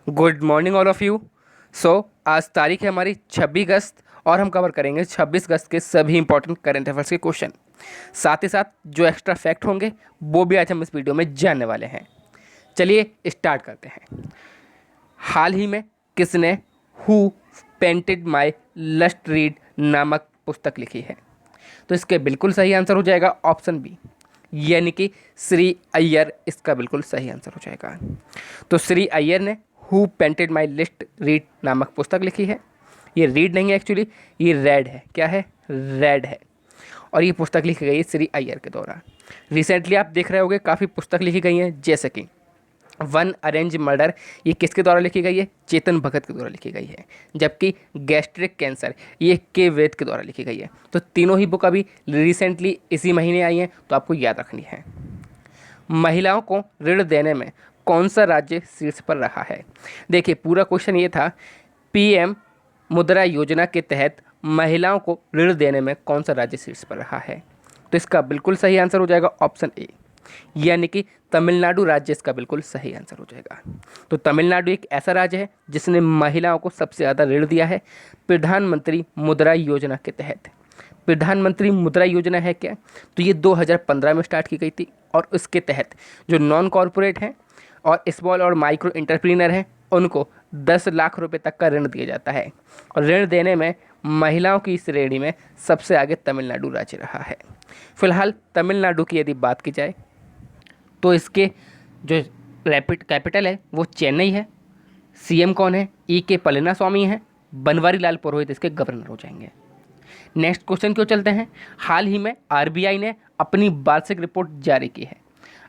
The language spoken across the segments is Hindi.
Good morning all of you. आज तारीख है हमारी 26 अगस्त और हम कवर करेंगे 26 अगस्त के सभी इंपॉर्टेंट करंट अफेयर्स के क्वेश्चन। साथ ही साथ जो एक्स्ट्रा फैक्ट होंगे वो भी आज हम इस वीडियो में जानने वाले हैं। चलिए स्टार्ट करते हैं। हाल ही में किसने who painted my lust red नामक पुस्तक लिखी है? तो इसके बिल्कुल सही आंसर हो जाएगा ऑप्शन बी, यानी कि श्री अय्यर इसका बिल्कुल सही आंसर हो जाएगा। तो श्री अय्यर ने who painted my list read नामक पुस्तक लिखी है। ये रीड नहीं है एक्चुअली, ये रेड है। क्या है? रेड है। और ये पुस्तक लिखी गई है श्री अय्यर के द्वारा। रिसेंटली आप देख रहे होंगे काफ़ी पुस्तक लिखी गई हैं, जैसे कि वन अरेंज मर्डर, ये किसके द्वारा लिखी गई है? चेतन भगत के द्वारा लिखी गई है। जबकि गैस्ट्रिक कैंसर, ये के वेद के द्वारा लिखी गई है। तो तीनों ही बुक अभी रिसेंटली इसी महीने आई हैं, तो आपको याद रखनी है। महिलाओं को ऋण देने में कौन सा राज्य शीर्ष पर रहा है? देखिए, पूरा क्वेश्चन ये था, पीएम मुद्रा योजना के तहत महिलाओं को ऋण देने में कौन सा राज्य शीर्ष पर रहा है? तो इसका बिल्कुल सही आंसर हो जाएगा ऑप्शन ए, यानी कि तमिलनाडु राज्य इसका बिल्कुल सही आंसर हो जाएगा। तो तमिलनाडु एक ऐसा राज्य है जिसने महिलाओं को सबसे ज़्यादा ऋण दिया है प्रधानमंत्री मुद्रा योजना के तहत। प्रधानमंत्री मुद्रा योजना है क्या? तो ये 2015 में स्टार्ट की गई थी और उसके तहत जो नॉन कॉरपोरेट हैं और स्मॉल और माइक्रो एंटरप्रीनर हैं उनको 10 लाख रुपए तक का ऋण दिया जाता है। और ऋण देने में महिलाओं की श्रेणी में सबसे आगे तमिलनाडु राज्य रहा है। फिलहाल तमिलनाडु की यदि बात की जाए तो इसके जो रैपिड कैपिटल है वो चेन्नई है। सीएम कौन है? के पलनीस्वामी हैं। बनवारी लाल पुरोहित इसके गवर्नर हो जाएंगे। नेक्स्ट क्वेश्चन क्यों चलते हैं। हाल ही में आरबीआई ने अपनी वार्षिक रिपोर्ट जारी की है।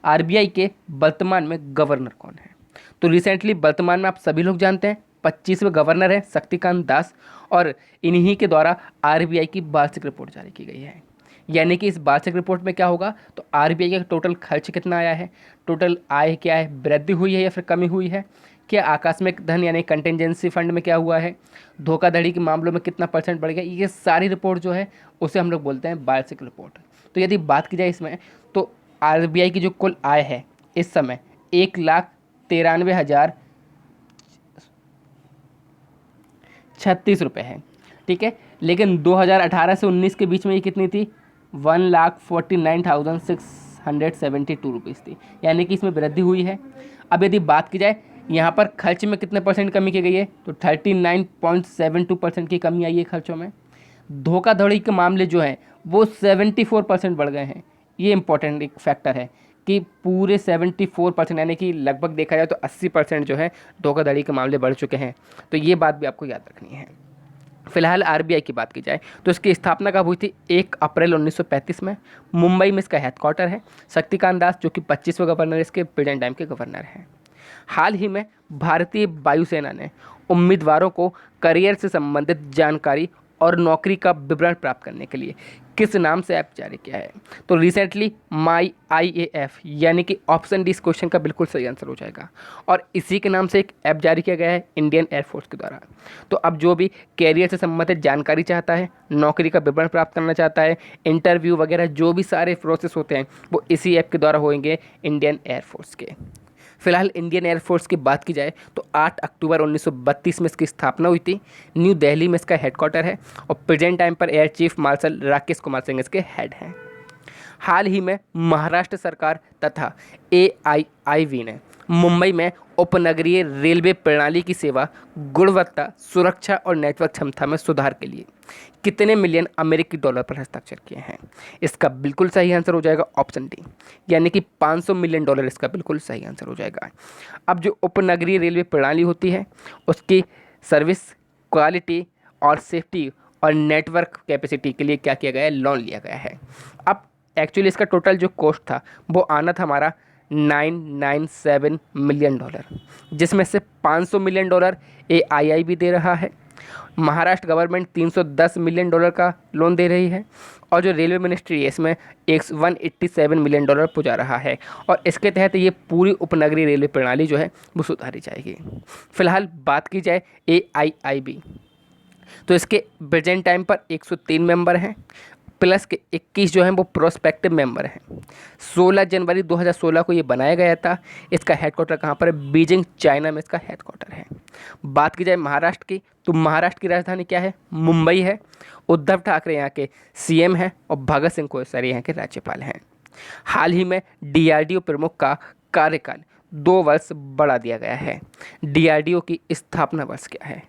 आरबीआई के वर्तमान में गवर्नर कौन है? तो रिसेंटली वर्तमान में आप सभी लोग जानते हैं 25वें गवर्नर हैं शक्तिकांत दास, और इन्हीं के द्वारा आरबीआई की वार्षिक रिपोर्ट जारी की गई है। यानी कि इस वार्षिक रिपोर्ट में क्या होगा, तो आरबीआई का टोटल खर्च कितना आया है, टोटल आय क्या है, वृद्धि हुई है या फिर कमी हुई है, क्या आकस्मिक धन यानी कंटिजेंसी फंड में क्या हुआ है, धोखाधड़ी के मामलों में कितना परसेंट बढ़ गया, ये सारी रिपोर्ट जो है उसे हम लोग बोलते हैं वार्षिक रिपोर्ट। तो यदि बात की जाए इसमें, तो आरबीआई की जो कुल आय है इस समय 1,93,036 रुपये है। ठीक है, लेकिन 2018 से 19 के बीच में ये कितनी थी? 1,49,672 रुपीज़ थी। यानी कि इसमें वृद्धि हुई है। अब यदि बात की जाए यहाँ पर खर्च में कितने परसेंट कमी की गई है, तो 39.72% की कमी आई है खर्चों में। धोखाधड़ी के मामले जो हैं वो 74% बढ़ गए हैं। ये इंपॉर्टेंट एक फैक्टर है कि पूरे 74% यानी कि लगभग देखा जाए तो 80% जो है धोखाधड़ी के मामले बढ़ चुके हैं। तो ये बात भी आपको याद रखनी है। फिलहाल आरबीआई की बात की जाए तो इसकी स्थापना कब हुई थी? 1 अप्रैल 1935 में। मुंबई में इसका हेडक्वार्टर है। शक्तिकांत दास जो कि 25वें गवर्नर इसके प्रेजेंट टाइम के गवर्नर हैं। हाल ही में भारतीय वायुसेना ने उम्मीदवारों को करियर से संबंधित जानकारी और नौकरी का विवरण प्राप्त करने के लिए किस नाम से ऐप जारी किया है? तो रिसेंटली माई IAF, यानी कि ऑप्शन डी इस क्वेश्चन का बिल्कुल सही आंसर हो जाएगा। और इसी के नाम से एक ऐप जारी किया गया है इंडियन एयरफोर्स के द्वारा। तो अब जो भी कैरियर से संबंधित जानकारी चाहता है, नौकरी का विवरण प्राप्त करना चाहता है, इंटरव्यू वगैरह जो भी सारे प्रोसेस होते हैं वो इसी ऐप के द्वारा होंगे इंडियन एयरफोर्स के। फिलहाल इंडियन एयरफोर्स की बात की जाए तो 8 अक्टूबर 1932 में इसकी स्थापना हुई थी। न्यू दिल्ली में इसका हेडक्वार्टर है और प्रेजेंट टाइम पर air chief marshal Rakesh Kumar Singh इसके हेड हैं। हाल ही में महाराष्ट्र सरकार तथा AIIB ने मुंबई में उपनगरीय रेलवे प्रणाली की सेवा, गुणवत्ता, सुरक्षा और नेटवर्क क्षमता में सुधार के लिए कितने मिलियन अमेरिकी डॉलर पर हस्ताक्षर किए हैं? इसका बिल्कुल सही आंसर हो जाएगा ऑप्शन डी, यानी कि 500 मिलियन डॉलर इसका बिल्कुल सही आंसर हो जाएगा। अब जो उपनगरीय रेलवे प्रणाली होती है उसकी सर्विस, क्वालिटी और सेफ्टी और नेटवर्क कैपेसिटी के लिए क्या किया गया है? लोन लिया गया है। अब एक्चुअली इसका टोटल जो कॉस्ट था वो आना था हमारा 997 मिलियन डॉलर, जिसमें से 500 मिलियन डॉलर AIIB दे रहा है। महाराष्ट्र गवर्नमेंट 310 मिलियन डॉलर का लोन दे रही है और जो रेलवे मिनिस्ट्री है इसमें 187 मिलियन डॉलर पहुँचा रहा है। और इसके तहत ये पूरी उपनगरीय रेलवे प्रणाली जो है वो सुधारी जाएगी। फिलहाल बात की जाए AIIB, तो इसके प्रेजेंट टाइम पर 103 मेंबर हैं। प्लस के 21 जो हैं वो प्रोस्पेक्टिव मेंबर हैं। 16 जनवरी 2016 को ये बनाया गया था। इसका हेडक्वार्टर कहाँ पर है? बीजिंग, चाइना में इसका हेडक्वार्टर है। बात की जाए महाराष्ट्र की, तो महाराष्ट्र की राजधानी क्या है? मुंबई है। उद्धव ठाकरे यहाँ के सीएम हैं और भगत सिंह कोश्यारी यहाँ के राज्यपाल हैं। हाल ही में डीआरडीओ प्रमुख का कार्यकाल 2 वर्ष बढ़ा दिया गया है। डीआरडीओ की स्थापना वर्ष क्या है?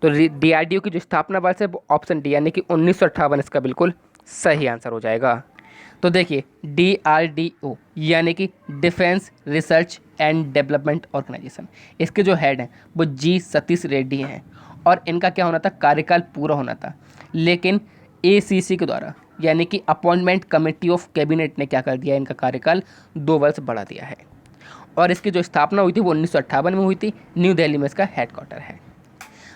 तो डीआरडीओ की जो स्थापना वर्ष है वो ऑप्शन डी यानी कि 1958 इसका बिल्कुल सही आंसर हो जाएगा। तो देखिए डीआरडीओ यानी कि defence research and development organisation, इसके जो हेड हैं वो जी सतीश रेड्डी हैं और इनका क्या होना था? कार्यकाल पूरा होना था, लेकिन एसीसी के द्वारा यानी कि अपॉइंटमेंट कमेटी ऑफ कैबिनेट ने क्या कर दिया? इनका कार्यकाल 2 वर्ष बढ़ा दिया है। और इसकी जो स्थापना हुई थी वो 1958 में हुई थी। न्यू दिल्ली में इसका हेडक्वार्टर है।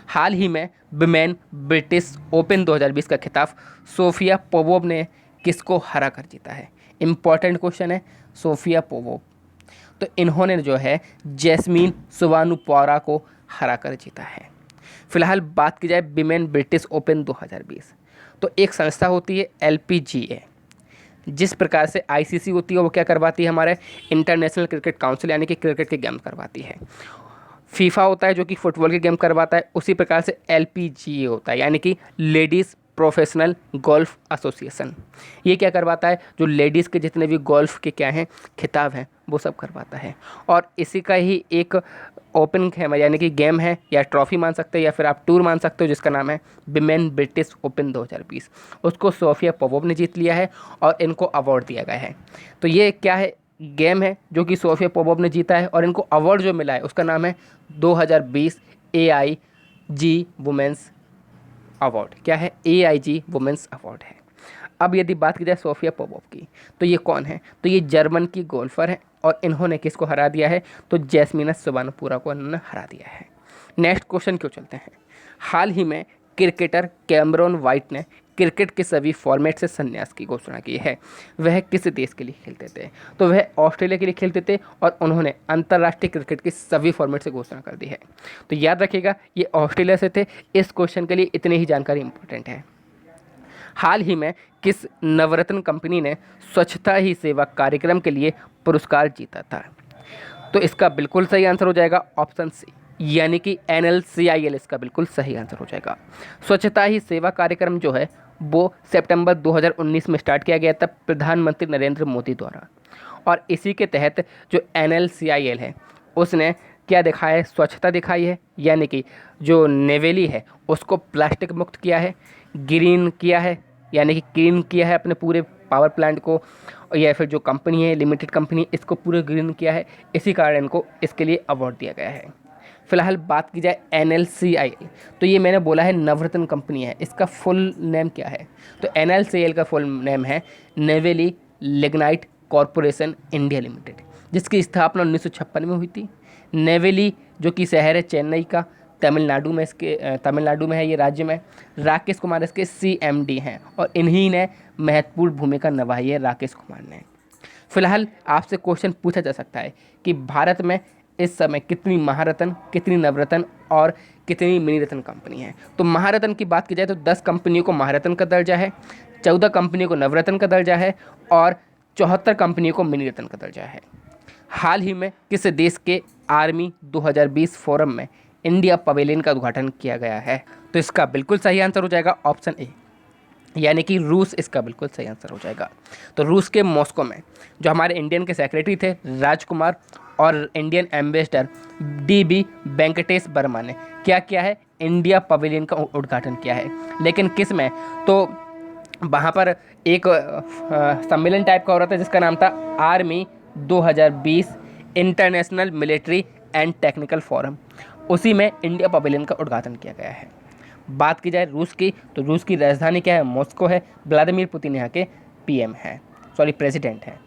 हाल ही में विमेन ब्रिटिश ओपन 2020 का खिताब सोफिया पोपोव ने किसको हरा कर जीता है? इंपॉर्टेंट क्वेश्चन है। सोफिया पोपोव, तो इन्होंने जो है जैस्मीन सुवानुपौरा को हरा कर जीता है। फिलहाल बात की जाए विमेन ब्रिटिश ओपन 2020, तो एक संस्था होती है LPGA, जिस प्रकार से ICC होती है वो क्या करवाती है? हमारे इंटरनेशनल क्रिकेट काउंसिल यानी कि क्रिकेट के गेम करवाती है। फीफा होता है जो कि फुटबॉल के गेम करवाता है, उसी प्रकार से LPGA होता है यानी कि लेडीज़ प्रोफेशनल गोल्फ एसोसिएशन। ये क्या करवाता है? जो लेडीज़ के जितने भी गोल्फ के क्या हैं खिताब हैं वो सब करवाता है। और इसी का ही एक ओपन है यानी कि गेम है या ट्रॉफी मान सकते हो या फिर आप टूर मान सकते हो, जिसका नाम है विमेन ब्रिटिश ओपन 2020। उसको सोफिया पोपोव ने जीत लिया है और इनको अवार्ड दिया गया है। तो ये क्या है? गेम है जो कि सोफिया पोपोव ने जीता है और इनको अवार्ड जो मिला है उसका नाम है 2020 AIG वुमेंस अवार्ड। क्या है? AIG वुमेंस अवार्ड है। अब यदि बात की जाए सोफिया पोपोव की, तो ये कौन है? तो ये जर्मन की गोल्फर है और इन्होंने किसको हरा दिया है? तो जैस्मीना सुवानुपुरा को इन्होंने हरा दिया है। नेक्स्ट क्वेश्चन क्यों चलते हैं। हाल ही में क्रिकेटर कैमरॉन वाइट ने क्रिकेट के सभी फॉर्मेट से संन्यास की घोषणा की है। वह किस देश के लिए खेलते थे? तो वह ऑस्ट्रेलिया के लिए खेलते थे और उन्होंने अंतर्राष्ट्रीय क्रिकेट की सभी फॉर्मेट से घोषणा कर दी है। तो याद रखिएगा ये ऑस्ट्रेलिया से थे। इस क्वेश्चन के लिए इतनी ही जानकारी इंपॉर्टेंट है। हाल ही में किस नवरत्न कंपनी ने स्वच्छता ही सेवा कार्यक्रम के लिए पुरस्कार जीता था? तो इसका बिल्कुल सही आंसर हो जाएगा ऑप्शन सी यानी कि NLCIL इसका बिल्कुल सही आंसर हो जाएगा। स्वच्छता ही सेवा कार्यक्रम जो है वो सितंबर 2019 में स्टार्ट किया गया था प्रधानमंत्री नरेंद्र मोदी द्वारा। और इसी के तहत जो NLCIL है उसने क्या दिखाया है? स्वच्छता दिखाई है, यानी कि जो नेवेली है उसको प्लास्टिक मुक्त किया है, ग्रीन किया है यानी कि क्लीन किया है अपने पूरे पावर प्लांट को, या फिर जो कंपनी है लिमिटेड कंपनी इसको पूरे ग्रीन किया है। इसी कारण इनको इसके लिए अवार्ड दिया गया है। फिलहाल बात की जाए NLCIL, तो ये मैंने बोला है नवरत्न कंपनी है, इसका फुल नेम क्या है? तो NLCIL का फुल नेम है Neyveli lignite corporation India limited, जिसकी स्थापना 1956 में हुई थी। नेवेली जो कि शहर है चेन्नई का, तमिलनाडु में है ये राज्य में। राकेश कुमार इसके CMD हैं और इन्हीं ने महत्वपूर्ण भूमिका निभाई है राकेश कुमार ने। फिलहाल आपसे क्वेश्चन पूछा जा सकता है कि भारत में इस समय कितनी महारत्न, कितनी नवरत्न और कितनी मिनी रत्न कंपनी है? तो महारत्न की बात की जाए तो 10 कंपनियों को महारत्न का दर्जा है, 14 कंपनियों को नवरत्न का दर्जा है और 74 कंपनियों को मिनी रत्न का दर्जा है। हाल ही में किस देश के आर्मी 2020 फोरम में इंडिया पवेलियन का उद्घाटन किया गया है? तो इसका बिल्कुल सही आंसर हो जाएगा ऑप्शन ए यानी कि रूस इसका बिल्कुल सही आंसर हो जाएगा। तो रूस के मॉस्को में जो हमारे इंडियन के सेक्रेटरी थे राजकुमार और Indian ambassador DB Venkatesh Verma ने क्या किया है? इंडिया पवेलियन का उद्घाटन किया है। लेकिन किस में? तो वहाँ पर एक सम्मेलन टाइप का हो रहा था जिसका नाम था army 2020 international military and technical forum, उसी में इंडिया पवेलियन का उद्घाटन किया गया है। बात की जाए रूस की, तो रूस की राजधानी क्या है? मॉस्को है। व्लादिमीर पुतिन यहाँ के प्रेसिडेंट हैं।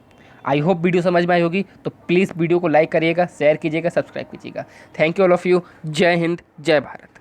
आई होप वीडियो समझ में आई होगी, तो प्लीज़ वीडियो को लाइक करिएगा, शेयर कीजिएगा, सब्सक्राइब कीजिएगा। Thank you all of you. जय हिंद, जय भारत।